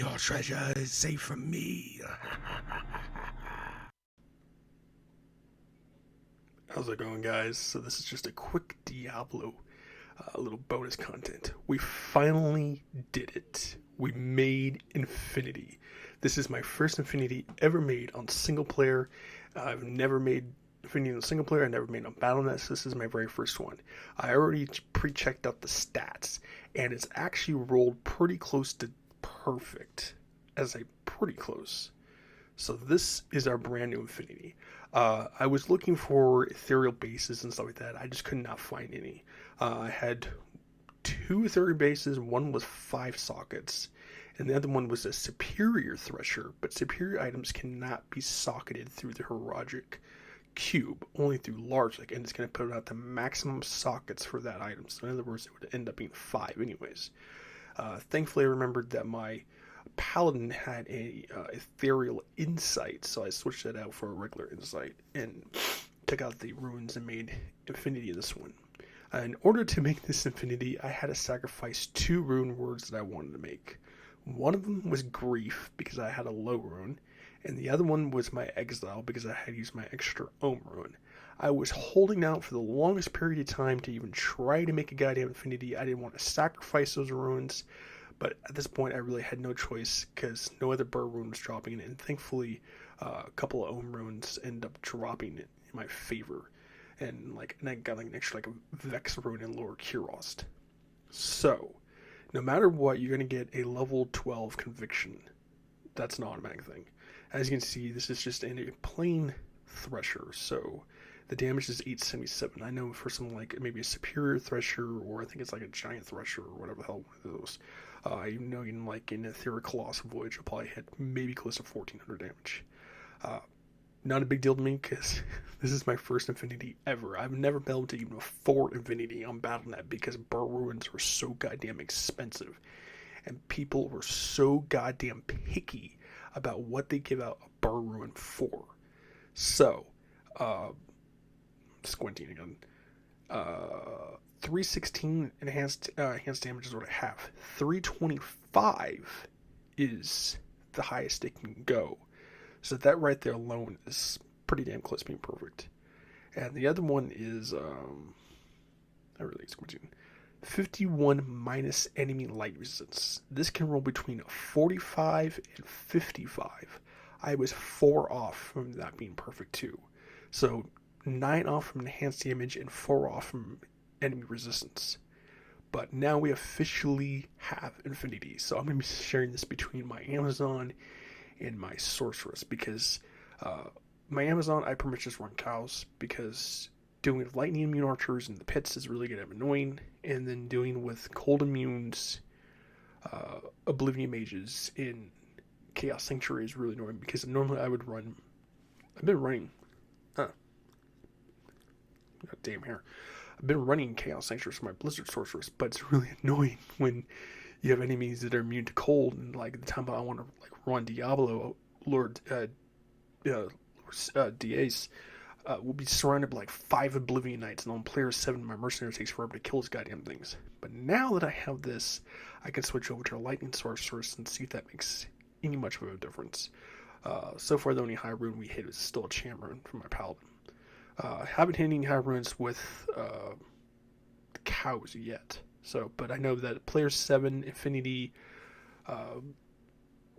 your treasure is safe from me. How's it going, guys? So this is just a quick Diablo, a little bonus content. We finally did it. We made Infinity. This is my first Infinity ever made on single player. I've never made Infinity on single player. I never made on battlenet. So this is my very first one. I already pre-checked out the stats, and it's actually rolled pretty close to perfect. As a pretty close. So this is our brand new Infinity. I was looking for ethereal bases and stuff like that. I just could not find any. I had 2 ethereal bases. One was 5 sockets, and the other one was a superior thresher. But superior items cannot be socketed through the Heroic cube, only through large, and it's going to put out the maximum sockets for that item. So in other words, it would end up being 5 anyways. Thankfully, I remembered that my Paladin had a ethereal insight, so I switched that out for a regular insight and took out the runes and made Infinity of this one. In order to make this Infinity, I had to sacrifice 2 rune words that I wanted to make. One of them was Grief, because I had a low rune, and the other one was my Exile, because I had used my extra Ohm rune. I was holding out for the longest period of time to even try to make a goddamn Infinity. I didn't want to sacrifice those runes. But at this point, I really had no choice because no other burr rune was dropping it, and thankfully, a couple of Ohm runes ended up dropping it in my favor, and I got an extra a Vex rune and Lower Kurost. So, no matter what, you're gonna get a level 12 Conviction. That's an automatic thing. As you can see, this is just in a plain Thresher, so the damage is 877. I know for some maybe a superior Thresher, or I think it's a giant Thresher or whatever the hell one of those. I know in an Ethereal Colossal Voyage, I'll probably hit maybe close to 1400 damage. Not a big deal to me because this is my first Infinity ever. I've never been able to even afford Infinity on Battlenet because burr runes were so goddamn expensive. And people were so goddamn picky about what they give out a burr rune for. So, squinting again. 316 enhanced damage is what I have. 325 is the highest it can go. So that right there alone is pretty damn close to being perfect. And the other one is I really squinting. 51 minus enemy light resistance. This can roll between 45 and 55. I was 4 off from that being perfect too. So 9 off from enhanced damage and 4 off from enemy resistance. But now we officially have Infinity. So I'm going to be sharing this between my Amazon and my Sorceress, because my Amazon, I pretty much just run cows, because doing with lightning immune archers in the pits is really getting annoying, and then doing with cold immunes, Oblivion mages in Chaos Sanctuary is really annoying, because normally I've been running I've been running Chaos Sanctuary for my Blizzard Sorceress, but it's really annoying when you have enemies that are immune to cold, and the time I want to run Diablo, Lord Diaz will be surrounded by 5 Oblivion Knights, and on player 7 my Mercenary takes forever to kill those goddamn things. But now that I have this, I can switch over to a Lightning Sorceress and see if that makes any much of a difference. So far the only high rune we hit is still a Champ rune from my Paladin. Haven't hit any high runes with the cows yet. So, but I know that player 7 Infinity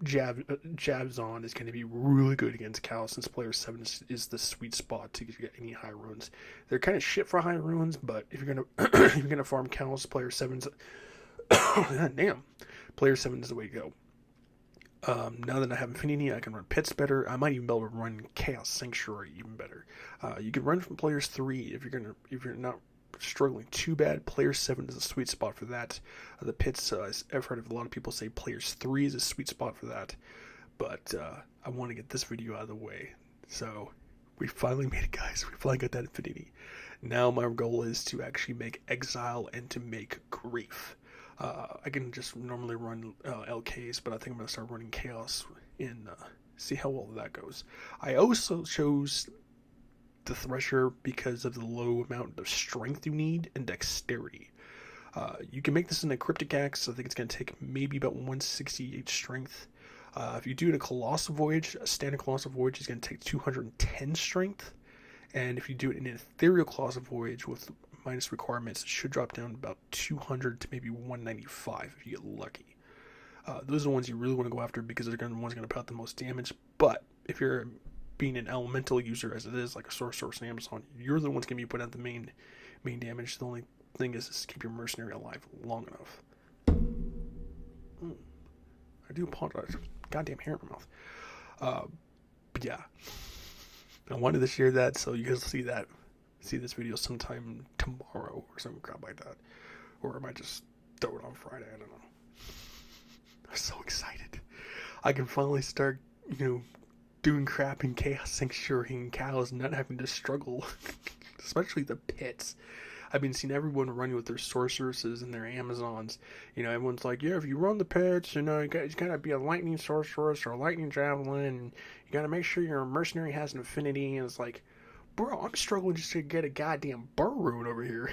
jabs on is going to be really good against cows, since player 7 is the sweet spot to get any high runes. They're kind of shit for high runes, but if you're gonna farm cows, player 7's player 7 is the way to go. Now that I have Infinity, I can run pits better. I might even be able to run Chaos Sanctuary even better. You can run from players 3 if you're not struggling too bad. Player 7 is a sweet spot for that. The pits, I've heard of a lot of people say players 3 is a sweet spot for that. But I want to get this video out of the way. So we finally made it, guys. We finally got that Infinity. Now my goal is to actually make Exile and to make Grief. I can just normally run LKs, but I think I'm going to start running Chaos and see how well that goes. I also chose the Thresher because of the low amount of strength you need and dexterity. You can make this in a cryptic axe. I think it's going to take maybe about 168 strength. If you do it in a colossal voyage, a standard colossal voyage is going to take 210 strength. And if you do it in an ethereal colossal voyage with minus requirements, it should drop down about 200 to maybe 195 if you get lucky. Those are the ones you really want to go after because they're the ones going to put out the most damage. But if you're being an elemental user, as it is, like a sorcerer and Amazon, you're the ones going to be putting out the main damage. The only thing is to keep your mercenary alive long enough. I do apologize. Goddamn hair in my mouth. But yeah, I wanted to share that so you guys will see this video sometime tomorrow or some crap like that, or I might just throw it on Friday. I don't know. I'm so excited. I can finally start, doing crap in Chaos Sanctuary and cows, and not having to struggle, especially the pits. I've been seeing everyone running with their sorceresses and their Amazons. Everyone's like, yeah, if you run the pits, you gotta be a lightning sorceress or a lightning javelin, and you gotta make sure your mercenary has an affinity. And it's like, bro, I'm struggling just to get a goddamn burr rune over here.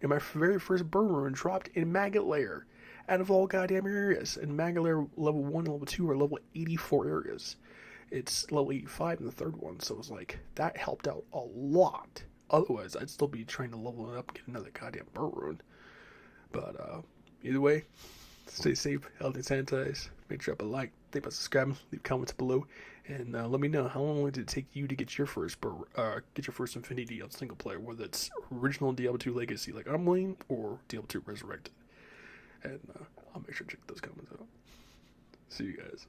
And my very first burr rune dropped in Maggot Lair, out of all goddamn areas. And Maggot Lair level 1 and level 2 are level 84 areas. It's level 85 in the third one, so it was like, that helped out a lot. Otherwise, I'd still be trying to level it up and get another goddamn burr rune. But either way, stay safe, healthy, sanitize. Make sure you drop a like, think about subscribing, leave comments below, and let me know how long did it take you to get your first Infinity on single player, whether it's original Diablo 2 Legacy like I'm playing, or Diablo 2 Resurrected. And I'll make sure to check those comments out. See you guys.